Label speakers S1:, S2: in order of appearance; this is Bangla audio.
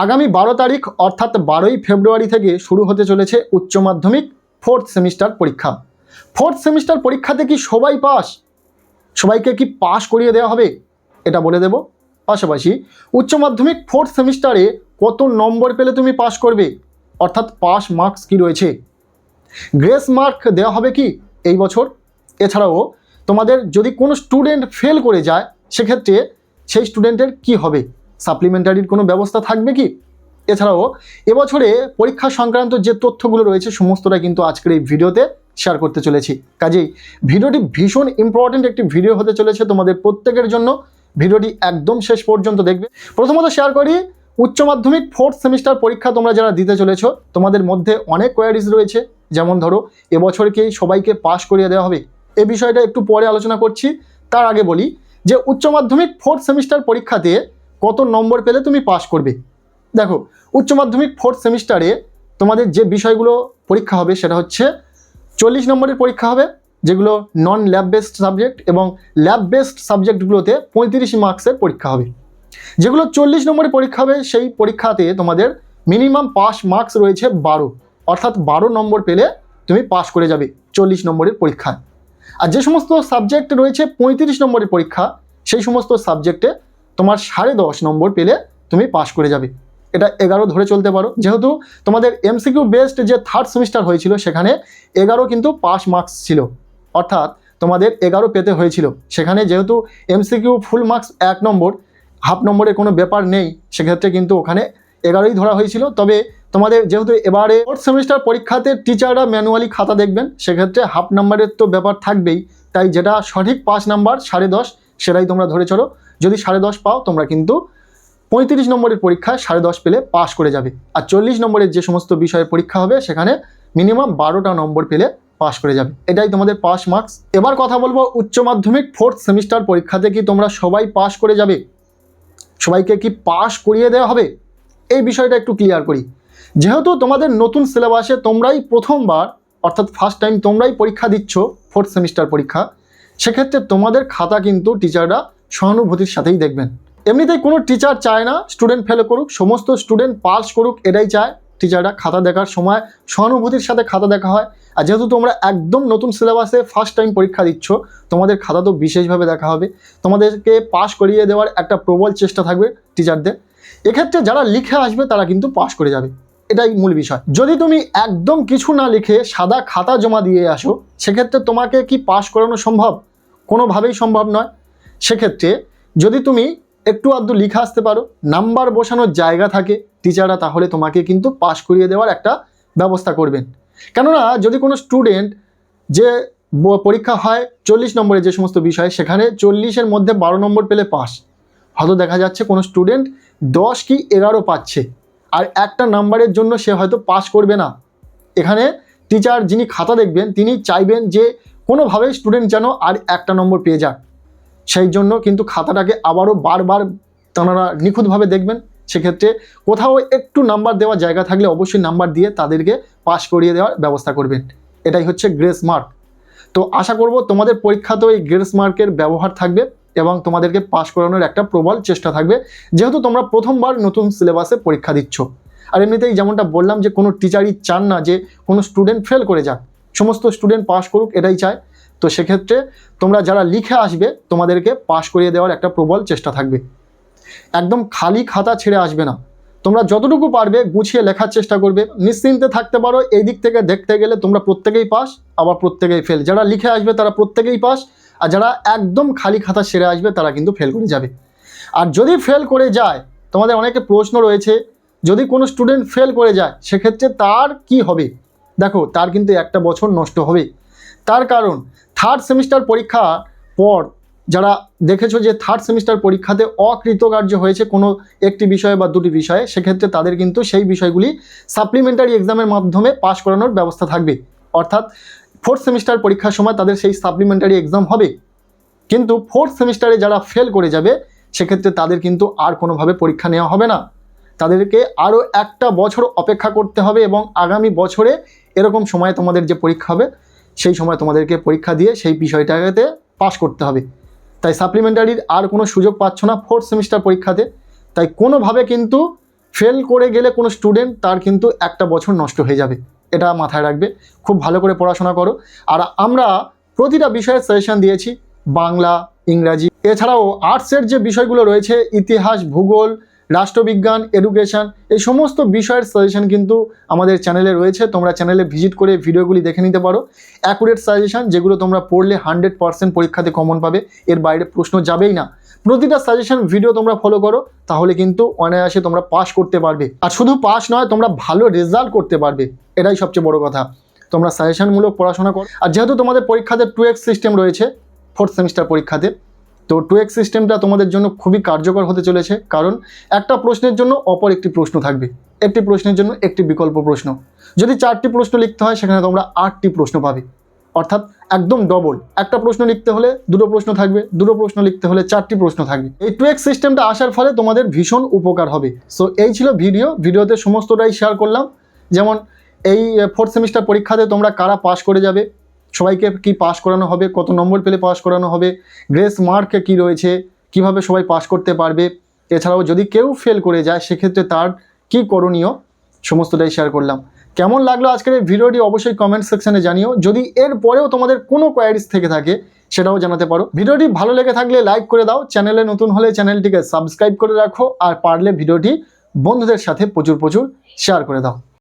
S1: আগামী 12 তারিখ অর্থাৎ 12ই ফেব্রুয়ারি থেকে শুরু হতে চলেছে উচ্চ মাধ্যমিক 4th সেমিস্টার পরীক্ষা। 4th সেমিস্টার পরীক্ষাতে কি সবাই পাস? সবাইকে কি পাস করিয়ে দেওয়া হবে এটা বলে দেব। পাশাপাশি উচ্চ মাধ্যমিক 4th সেমিস্টারে কত নম্বর পেলে তুমি পাস করবে, অর্থাৎ পাস মার্কস কি রয়েছে, গ্রেস মার্ক দেওয়া হবে কি এই বছর। এছাড়াও তোমাদের যদি কোনো স্টুডেন্ট ফেল করে যায় সেক্ষেত্রে সেই স্টুডেন্টের কি হবে, সাপ্লিমেন্টারির কোনো ব্যবস্থা থাকবে কি। এছাড়াও এবছরে পরীক্ষা সংক্রান্ত যে তথ্যগুলো রয়েছে সমস্তটা কিন্তু আজকের এই ভিডিওতে শেয়ার করতে চলেছি। কাজেই ভিডিওটি ভীষণ ইম্পর্টেন্ট একটি ভিডিও হতে চলেছে তোমাদের প্রত্যেকের জন্য। ভিডিওটি একদম শেষ পর্যন্ত দেখবে। প্রথমত শেয়ার করি, উচ্চ মাধ্যমিক 4th সেমিস্টার পরীক্ষা তোমরা যারা দিতে চলেছ তোমাদের মধ্যে অনেক কোয়ারিজ রয়েছে, যেমন ধরো এবছর কি সবাইকে পাস করিয়ে দেওয়া হবে, এই বিষয়টা একটু পরে আলোচনা করছি। তার আগে বলি যে উচ্চ মাধ্যমিক 4th সেমিস্টার পরীক্ষাতে কত নম্বর পেলে তুমি পাস করবে। দেখো, উচ্চ মাধ্যমিক 4th সেমিস্টারে তোমাদের যে বিষয়গুলো পরীক্ষা হবে সেটা হচ্ছে 40 নম্বরের পরীক্ষা হবে, যেগুলো নন ল্যাব বেসড সাবজেক্ট, এবং ল্যাব বেসড সাবজেক্টগুলোতে 35 মার্কসের পরীক্ষা হবে। যেগুলো 40 নম্বরের পরীক্ষা হবে সেই পরীক্ষাতে তোমাদের মিনিমাম পাস মার্কস রয়েছে 12, অর্থাৎ 12 নম্বর পেলে তুমি পাস করে যাবে 40 নম্বরের পরীক্ষায়। আর যে সমস্ত সাবজেক্ট রয়েছে 35 নম্বরের পরীক্ষা সেই সমস্ত সাবজেক্টে তোমার 10.5 নম্বর পেলে তুমি পাস করে যাবে। এটা 11 ধরে চলতে পারো, যেহেতু তোমাদের এমসিকিউ বেসড যে 3rd সেমিস্টার হয়েছিল সেখানে 11 কিন্তু পাস মার্কস ছিল, অর্থাৎ তোমাদের 11 পেতে হয়েছিল। সেখানে যেহেতু এমসিকিউ ফুল মার্কস 1 নম্বর, হাফ নম্বরে কোনো ব্যাপার নেই, সেক্ষেত্রে কিন্তু ওখানে 11ই ধরা হয়েছিল। তবে তোমাদের যেহেতু এবারে 4th সেমিস্টার পরীক্ষাতে টিচাররা ম্যানুয়ালি খাতা দেখবেন, সেক্ষেত্রে হাফ নাম্বারের তো ব্যাপার থাকবেই, তাই যেটা সঠিক পাস নাম্বার 10.5 সেটাই তোমরা ধরে চলো। যদি 10.5 পাও তোমরা কিন্তু 35 নম্বরের পরীক্ষায় 10.5 পেলে পাস করে যাবে। আর 40 নম্বরের যে সমস্ত বিষয়ে পরীক্ষা হবে সেখানে মিনিমাম 12টা নম্বর পেলে পাস করে যাবে। এটাই তোমাদের পাস মার্কস। এবার কথা বলবো উচ্চ মাধ্যমিক 4th সেমিস্টার পরীক্ষাতে কি তোমরা সবাই পাস করে যাবে, সবাইকে কি পাস করিয়ে দেওয়া হবে, এই বিষয়টা একটু ক্লিয়ার করি। যেহেতু তোমাদের নতুন সিলেবাসে তোমরাই প্রথমবার, অর্থাৎ ফার্স্ট টাইম তোমরাই পরীক্ষা দিচ্ছ 4th সেমিস্টার পরীক্ষা, সেক্ষেত্রে তোমাদের খাতা কিন্তু টিচাররা সহানুভূতির সাথেই দেখবেন। এমনিতেই কোনো টিচার চায় না স্টুডেন্ট ফেল করুক, সমস্ত স্টুডেন্ট পাস করুক, এটাই চায় টিচাররা। খাতা দেখার সময় সহানুভূতির সাথে খাতা দেখা হয়। আর যেহেতু তোমরা একদম নতুন সিলেবাসে ফার্স্ট টাইম পরীক্ষা দিচ্ছ, তোমাদের খাতা তো বিশেষভাবে দেখা হবে, তোমাদেরকে পাস করিয়ে দেওয়ার একটা প্রবল চেষ্টা থাকবে টিচারদের। এক্ষেত্রে যারা লিখে আসবে তারা কিন্তু পাস করে যাবে, এটাই মূল বিষয়। যদি তুমি একদম কিছু না লিখে সাদা খাতা জমা দিয়ে আসো সেক্ষেত্রে তোমাকে কি পাস করানো সম্ভব? কোনোভাবেই সম্ভব নয়। সেক্ষেত্রে যদি তুমি একটু আধটু লিখে আসতে পারো, নাম্বার বসানোর জায়গা থাকে, টিচাররা তাহলে তোমাকে কিন্তু পাস করিয়ে দেওয়ার একটা ব্যবস্থা করবেন। কেননা যদি কোনো স্টুডেন্ট, যে পরীক্ষা হয় 40 নম্বরের যে সমস্ত বিষয়, সেখানে 40-এর মধ্যে 12 নম্বর পেলে পাস, হয়তো দেখা যাচ্ছে কোনো স্টুডেন্ট 10 কি 11 পাচ্ছে, আর একটা নাম্বারের জন্য সে হয়তো পাস করবে না। এখানে টিচার যিনি খাতা দেখবেন তিনি চাইবেন যে কোনোভাবেই স্টুডেন্ট যেন আর একটা নম্বর পেয়ে যাক, সেই জন্য কিন্তু খাতাটাকে আবারও বারবার তাঁরা নিখুঁতভাবে দেখবেন। সেক্ষেত্রে কোথাও একটু নাম্বার দেওয়ার জায়গা থাকলে অবশ্যই নাম্বার দিয়ে তাদেরকে পাস করিয়ে দেওয়ার ব্যবস্থা করবেন। এটাই হচ্ছে গ্রেস মার্ক। তো আশা করব তোমাদের পরীক্ষাতেও এই গ্রেস মার্কের ব্যবহার থাকবে এবং তোমাদেরকে পাস করানোর একটা প্রবল চেষ্টা থাকবে, যেহেতু তোমরা প্রথমবার নতুন সিলেবাসে পরীক্ষা দিচ্ছ। আর এমনিতেই যেমনটা বললাম যে কোনো টিচারই চান না যে কোনো স্টুডেন্ট ফেল করে যাক, সমস্ত স্টুডেন্ট পাস করুক, এটাই চায়। তো সেক্ষেত্রে তোমরা যারা লিখে আসবে তোমাদেরকে পাস করিয়ে দেওয়ার একটা প্রবল চেষ্টা থাকবে। একদম খালি খাতা ছেড়ে আসবে না, তোমরা যতটুকু পারবে গুছিয়ে লেখার চেষ্টা করবে। নিশ্চিন্তে থাকতে পারো, এই দিক থেকে দেখতে গেলে তোমরা প্রত্যেকেই পাস, আবার প্রত্যেকেই ফেল। যারা লিখে আসবে তারা প্রত্যেকেই পাস, আর যারা একদম খালি খাতা ছেড়ে আসবে তারা কিন্তু ফেল করে যাবে। আর যদি ফেল করে যায়, তোমাদের অনেকে প্রশ্ন রয়েছে, যদি কোনো স্টুডেন্ট ফেল করে যায় সেক্ষেত্রে তার কি হবে। দেখো, তার কিন্তু একটা বছর নষ্ট হবে। তার কারণ 3rd সেমিস্টার পরীক্ষা পর যারা দেখেছো যে 3rd সেমিস্টার পরীক্ষাতে অকৃতকার্য হয়েছে কোনো একটি বিষয়ে বা দুটি বিষয়ে, সেক্ষেত্রে তাদের কিন্তু সেই বিষয়গুলি সাপ্লিমেন্টারি এক্সামের মাধ্যমে পাস করানোর ব্যবস্থা থাকবে। অর্থাৎ 4th সেমিস্টার পরীক্ষার সময় তাদের সেই সাপ্লিমেন্টারি এক্সাম হবে। কিন্তু 4th সেমিস্টারে যারা ফেল করে যাবে সেক্ষেত্রে তাদের কিন্তু আর কোনোভাবে পরীক্ষা নেওয়া হবে না, তাদেরকে আরও একটা বছর অপেক্ষা করতে হবে, এবং আগামী বছরে এরকম সময় তোমাদের যে পরীক্ষা হবে সেই সময় তোমাদেরকে পরীক্ষা দিয়ে সেই বিষয়টাতে পাস করতে হবে। তাই সাপ্লিমেন্টারির আর কোনো সুযোগ পাচ্ছ না 4th সেমিস্টার পরীক্ষাতে। তাই কোনোভাবে কিন্তু ফেল করে গেলে কোনো স্টুডেন্ট তার কিন্তু একটা বছর নষ্ট হয়ে যাবে, এটা মাথায় রাখবে। খুব ভালো করে পড়াশোনা করো। আর আমরা প্রতিটা বিষয়ের সাজেশন দিয়েছি, বাংলা, ইংরাজি, এছাড়াও আর্টসের যে বিষয়গুলো রয়েছে, ইতিহাস, ভূগোল, রাষ্ট্রবিজ্ঞান, এডুকেশন, এই সমস্ত বিষয়ের সাজেশন কিন্তু আমাদের চ্যানেলে রয়েছে। তোমরা চ্যানেলে ভিজিট করে ভিডিওগুলি দেখে নিতে পারো। অ্যাকুরেট সাজেশন, যেগুলো তোমরা পড়লে 100% পরীক্ষাতে কমন পাবে, এর বাইরে প্রশ্ন যাবেই না। প্রতিটা সাজেশন ভিডিও তোমরা ফলো করো, তাহলে কিন্তু অনায়াসে তোমরা পাস করতে পারবে। আর শুধু পাস নয়, তোমরা ভালো রেজাল্ট করতে পারবে, এটাই সবচেয়ে বড় কথা। তোমরা সাজেশনমূলক পড়াশোনা করো। আর যেহেতু তোমাদের পরীক্ষাতে 2x সিস্টেম রয়েছে 4th সেমিস্টার পরীক্ষাতে, তো 2x সিস্টেমটা তোমাদের জন্য খুবই কার্যকর হতে চলেছে। কারণ একটা প্রশ্নের জন্য অপর একটি প্রশ্ন থাকবে, একটি প্রশ্নের জন্য একটি বিকল্প প্রশ্ন। যদি 4টি প্রশ্ন লিখতে হয়, সেখানে তোমরা 8টি প্রশ্ন পাবে, অর্থাৎ একদম ডবল। একটা প্রশ্ন লিখতে হলে 2টো প্রশ্ন থাকবে, 2টো প্রশ্ন লিখতে হলে 4টি প্রশ্ন থাকবে। এই 2x সিস্টেমটা আসার ফলে তোমাদের ভীষণ উপকার হবে। সো এই ছিল ভিডিওতে সমস্তটাই শেয়ার করলাম। যেমন এই 4th সেমিস্টার পরীক্ষাতে তোমরা কারা পাস করে যাবে, সবাইকে কি পাস করানো হবে, কত নম্বর পেলে পাস করানো হবে, গ্রেস মার্ক কি রয়েছে, কিভাবে সবাই পাস করতে পারবে, এছাড়াও যদি কেউ ফেল করে যায় সেক্ষেত্রে তার কি করণীয়, সমস্তটাই শেয়ার করলাম। কেমন লাগলো আজকের এই ভিডিওটি অবশ্যই কমেন্ট সেকশনে জানিও। যদি এর পরেও তোমাদের কোনো কোয়ারিজ থেকে থাকে সেটাও জানাতে পারো। ভিডিওটি ভালো লেগে থাকলে লাইক করে দাও, চ্যানেলে নতুন হলে চ্যানেলটিকে সাবস্ক্রাইব করে রাখো, আর পারলে ভিডিওটি বন্ধুদের সাথে প্রচুর শেয়ার করে দাও।